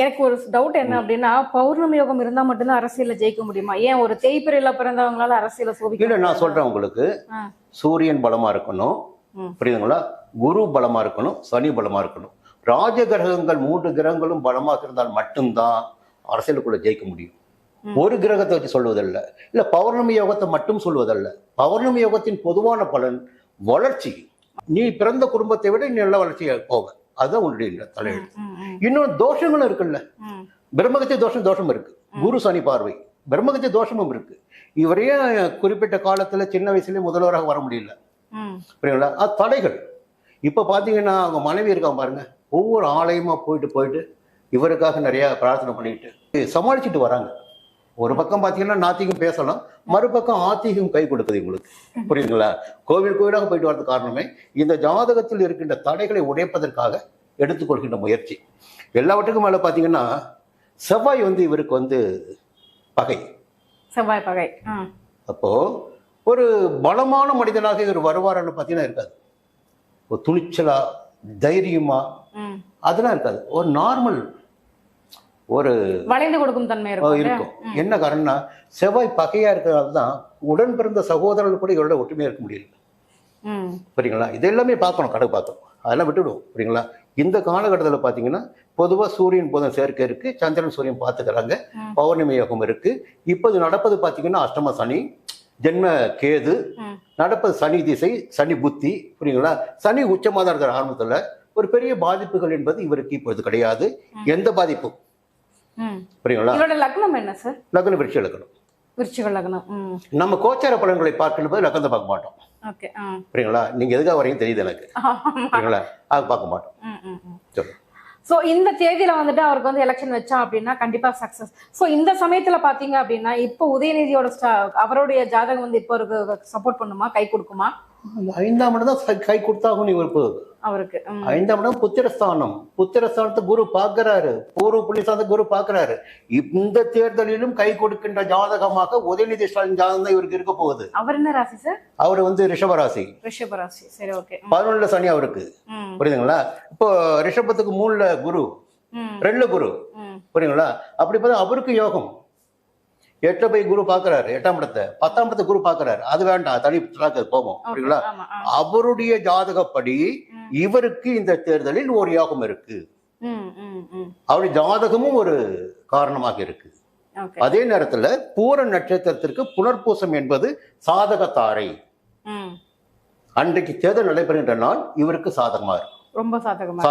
எனக்கு ஒரு டவுட் என்ன அப்படின்னா, பௌர்ணமி யோகம் இருந்தா மட்டும்தான் அரசியல்ல ஜெயிக்க முடியுமா? ஏன் ஒரு தேய்பிறையில பிறந்தவங்களால அரசியல சோபிக்க இல்ல, நான் முடியாதா? சொல்றேன் உங்களுக்கு. ஆ, சூரியன் பலமா இருக்கணும், ம், புரியுதுங்களா? குரு பலமா இருக்கணும், சனி பலமா இருக்கணும். ராஜ கிரகங்கள் 3 கிரகங்களும் பலமாக இருந்தால் மட்டும்தான் அரசியலுக்குள்ள ஜெயிக்க முடியும். ம். ஒரு கிரகத்தை வச்சு சொல்வதல்ல, இல்ல பௌர்ணமி யோகத்தை மட்டும் சொல்வதல்ல. பௌர்ணமி யோகத்தின் பொதுவான பலன் வளர்ச்சி. நீ பிறந்த குடும்பத்தை விட நீ நல்ல வளர்ச்சியா போக, அதுதான் உன்னுடைய தலையெழுத்து. ம், ம், இன்னொரு தோஷங்களும் இருக்குல்ல. ம், பிரம்மகத்திய தோஷம் இருக்கு, குரு சனி பார்வை. பிரம்மகத்திய தோஷமும் இருக்கு. இவரையே குறிப்பிட்ட காலத்துல சின்ன வயசுலயே முதல்வராக வர முடியல, ம், புரியுங்களா? அது தடைகள். இப்ப பாத்தீங்கன்னா அவங்க மனைவி இருக்காங்க பாருங்க, ஒவ்வொரு ஆலயமா போயிட்டு இவருக்காக நிறைய பிரார்த்தனை பண்ணிட்டு சமாளிச்சுட்டு வராங்க. ஒரு பக்கம் பாத்தீங்கன்னா நாத்திகம் பேசலாம், மறுபக்கம் ஆத்திகம் கை கொடுக்குது உங்களுக்கு, புரியுதுங்களா? கோவிலாக போயிட்டு வரது காரணமே இந்த ஜாதகத்தில் இருக்கின்ற தடைகளை உடைப்பதற்காக எடுத்துக்கொள்கின்ற முயற்சி. எல்லாவற்றுக்கும் மேல பாத்தீங்கன்னா செவ்வாய் இவருக்கு பகை. செவ்வாய் பகை. ஆ, அப்போ ஒரு பலமான மனிதனாக இவர் வருவாரான்னு பார்த்தீங்கன்னா இருக்காது. ஒரு துணிச்சலா, தைரியமா, ம். அதெல்லாம் இருக்காது. ஒரு நார்மல் ஒரு வளைந்து கொடுக்கும் தன்மை இருக்கும். இருக்கும். என்ன காரணம்னா செவ்வாய் பகையா இருக்கிறதால தான் உடன் பிறந்த சகோதரர்கள் கூட இவரோட ஒற்றுமையா இருக்க முடியல, ம், புரியுங்களா? இது எல்லாமே பார்க்கணும், கணக்கு பார்க்கணும். அதெல்லாம் விட்டுவிடும், புரியுங்களா? இந்த காலகட்டத்தில் பார்த்தீங்கன்னா பொதுவாக சூரியன் புதன் சேர்க்கை இருக்கு, சந்திரன் சூரியன் பார்த்துக்கிறாங்க, ம். பௌர்ணமி யோகம் இருக்கு. இப்போது நடப்பது பார்த்தீங்கன்னா அஷ்டம சனி, ஜென்ம கேது ம். நடப்பது, சனி திசை, சனி புத்தி, புரியுங்களா? சனி உச்சமாக தான் இருக்கிற ஆரம்பத்தில் ஒரு பெரிய பாதிப்புகள் என்பது இவருக்கு இப்பொழுது கிடையாது. எந்த பாதிப்பும், ம். புரியுங்களா? இவரோட லக்னம் என்ன சார்? லக்ன விருட்ச இலக்கணம். விருச்சிக லக்னம். ம். நம்ம கோச்சார பலன்களை பார்க்கும் போது லக்கணத்தை பார்க்க மாட்டோம், ஓகே. ஆ. புரியுங்களா? நீங்க எதுக்காக வரீங்க தெரியுது எனக்கு, ஆமா. புரியுங்களா? அது பார்க்க மாட்டோம். ம், ம், ம். சொல்லு. சோ இந்த தேதியில வந்துட்டு அவருக்கு எலெக்ஷன் வச்சா அப்படின்னா கண்டிப்பா சக்சஸ். சோ இந்த சமயத்துல பாத்தீங்க அப்படின்னா இப்போ உதயநிதியோட அவருடைய ஜாதகம் இப்போ அவருக்கு சப்போர்ட் பண்ணுமா, கை கொடுக்குமா? 5ஆம் இடம் தான் கை கொடுத்தாகும் இவருக்கு. அவருக்கு 5ஆம் இடம் புத்திரஸ்தானம். புத்திரஸ்தானத்தை குரு பார்க்கிறாரு, பூர்வ புண்ணியஸ்தானத்தை குரு பார்க்கிறாரு. இந்த தேர்தலிலும் கை கொடுக்கின்ற ஜாதகமாக உதயநிதி ஸ்டாலின் ஜாதகம் தான் இவருக்கு இருக்க போகுது. அவர் என்ன ராசி சார்? அவர் ரிஷபராசி. ரிஷப ராசி. சரி, ஓகே. 11 சனி அவருக்கு, புரியுதுங்களா? இப்போ ரிஷபத்துக்கு 3 குரு, 2 குரு, புரியுங்களா? அப்படி பார்த்தா அவருக்கு யோகம். 8 போய் குரு பாக்குறாரு, 8ஆம் இடத்தை, 10ஆம் இடத்தை குரு பாக்குறாரு. அது வேண்டாம், தனி போவோம், புரியுங்களா? அவருடைய ஜாதகப்படி இவருக்கு இந்த தேர்தலில் ஒரு யோகம் இருக்கு. அவருடைய ஜாதகமும் ஒரு காரணமாக இருக்கு. அதே நேரத்துல பூர நட்சத்திரத்திற்கு புனர்பூசம் என்பது சாதகத்தாரை. அன்றைக்கு தேர்தல் நடைபெறுகின்ற நாள் இவருக்கு சாதகமா இருக்கும், ரொம்ப சாதகமா இருக்கும்.